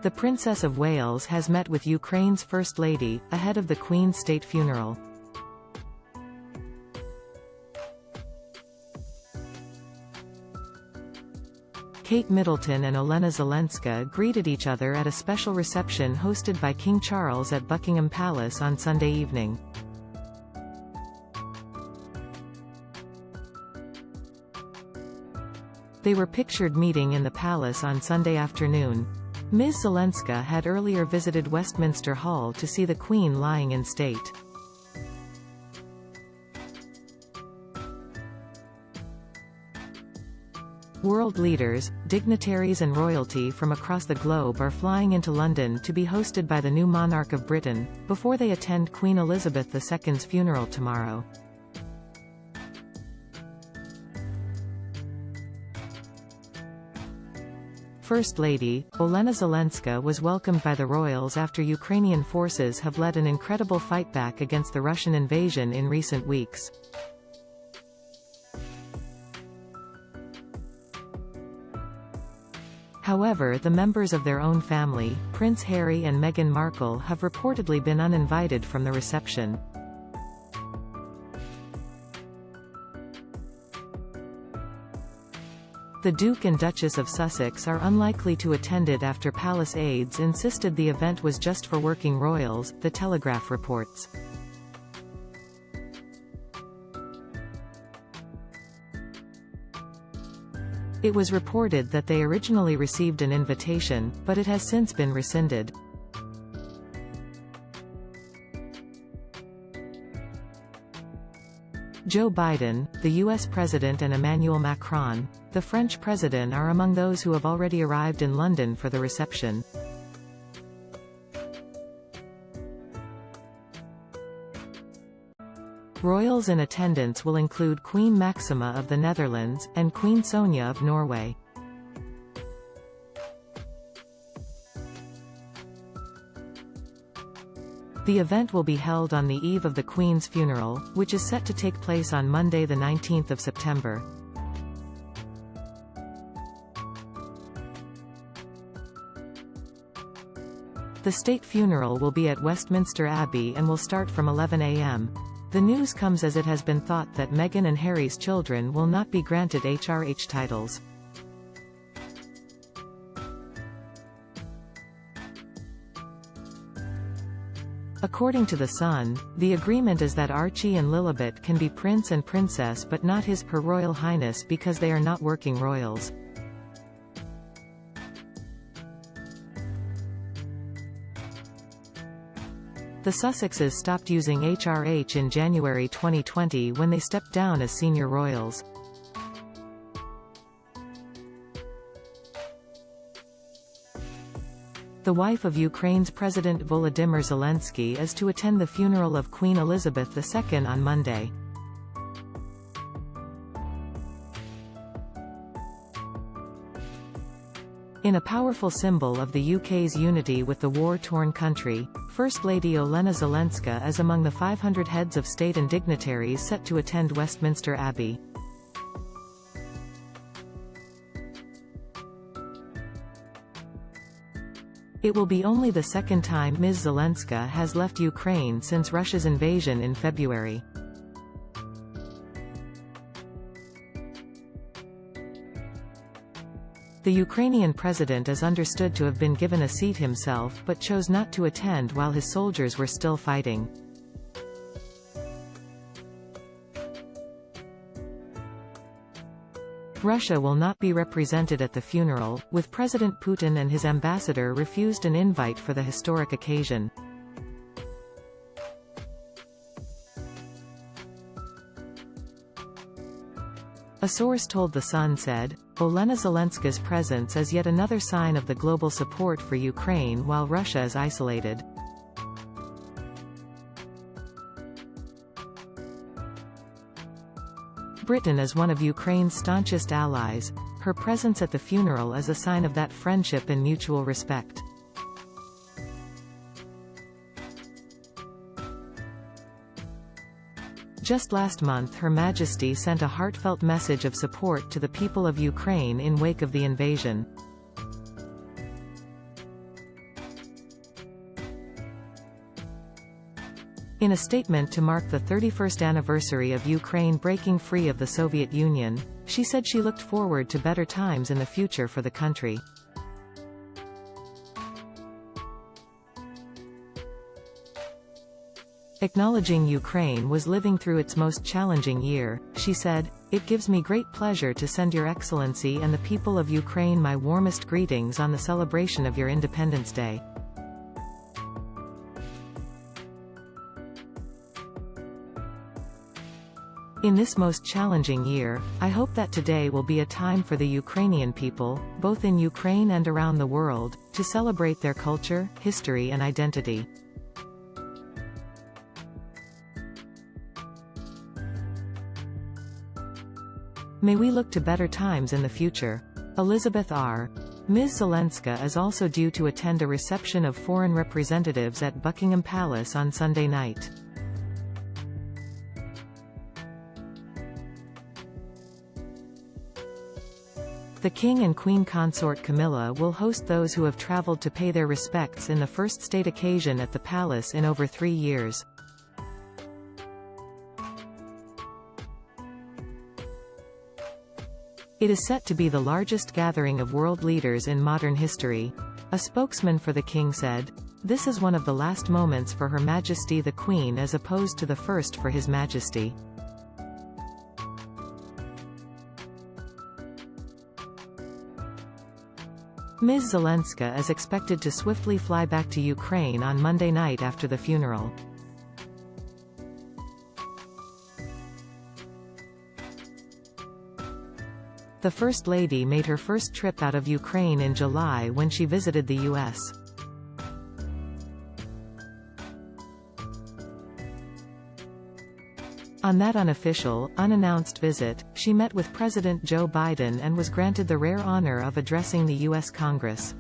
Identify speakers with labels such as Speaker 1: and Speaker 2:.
Speaker 1: The Princess of Wales has met with Ukraine's First Lady, ahead of the Queen's state funeral. Kate Middleton and Olena Zelenska greeted each other at a special reception hosted by King Charles at Buckingham Palace on Sunday evening. They were pictured meeting in the palace on Sunday afternoon. Ms. Zelenska had earlier visited Westminster Hall to see the Queen lying in state. World leaders, dignitaries and royalty from across the globe are flying into London to be hosted by the new monarch of Britain, before they attend Queen Elizabeth II's funeral tomorrow. First Lady, Olena Zelenska was welcomed by the royals after Ukrainian forces have led an incredible fight back against the Russian invasion in recent weeks. However, the members of their own family, Prince Harry and Meghan Markle, have reportedly been uninvited from the reception. The Duke and Duchess of Sussex are unlikely to attend it after palace aides insisted the event was just for working royals, The Telegraph reports. It was reported that they originally received an invitation, but it has since been rescinded. Joe Biden, the U.S. President, and Emmanuel Macron, the French President, are among those who have already arrived in London for the reception. Royals in attendance will include Queen Maxima of the Netherlands, and Queen Sonja of Norway. The event will be held on the eve of the Queen's funeral, which is set to take place on Monday the 19th of September. The state funeral will be at Westminster Abbey and will start from 11 a.m. The news comes as it has been thought that Meghan and Harry's children will not be granted HRH titles. According to The Sun, the agreement is that Archie and Lilibet can be prince and princess but not His Per Royal Highness because they are not working royals. The Sussexes stopped using HRH in January 2020 when they stepped down as senior royals. The wife of Ukraine's President Volodymyr Zelensky is to attend the funeral of Queen Elizabeth II on Monday. In a powerful symbol of the UK's unity with the war-torn country, First Lady Olena Zelenska is among the 500 heads of state and dignitaries set to attend Westminster Abbey. It will be only the second time Ms. Zelenska has left Ukraine since Russia's invasion in February. The Ukrainian president is understood to have been given a seat himself but chose not to attend while his soldiers were still fighting. Russia will not be represented at the funeral, with President Putin and his ambassador refused an invite for the historic occasion. A source told The Sun said, Olena Zelenska's presence is yet another sign of the global support for Ukraine while Russia is isolated. Britain is one of Ukraine's staunchest allies. Her presence at the funeral is a sign of that friendship and mutual respect. Just last month Her Majesty sent a heartfelt message of support to the people of Ukraine in wake of the invasion. In a statement to mark the 31st anniversary of Ukraine breaking free of the Soviet Union, she said she looked forward to better times in the future for the country. Acknowledging Ukraine was living through its most challenging year, she said, "It gives me great pleasure to send Your Excellency and the people of Ukraine my warmest greetings on the celebration of your Independence Day." In this most challenging year, I hope that today will be a time for the Ukrainian people, both in Ukraine and around the world, to celebrate their culture, history and identity. May we look to better times in the future. Elizabeth R. Ms. Zelenska is also due to attend a reception of foreign representatives at Buckingham Palace on Sunday night. The King and Queen Consort Camilla will host those who have traveled to pay their respects in the first state occasion at the palace in over 3 years. It is set to be the largest gathering of world leaders in modern history. A spokesman for the King said, "This is one of the last moments for Her Majesty the Queen as opposed to the first for His Majesty." Ms. Zelenska is expected to swiftly fly back to Ukraine on Monday night after the funeral. The First Lady made her first trip out of Ukraine in July when she visited the U.S. On that unofficial, unannounced visit, she met with President Joe Biden and was granted the rare honor of addressing the U.S. Congress.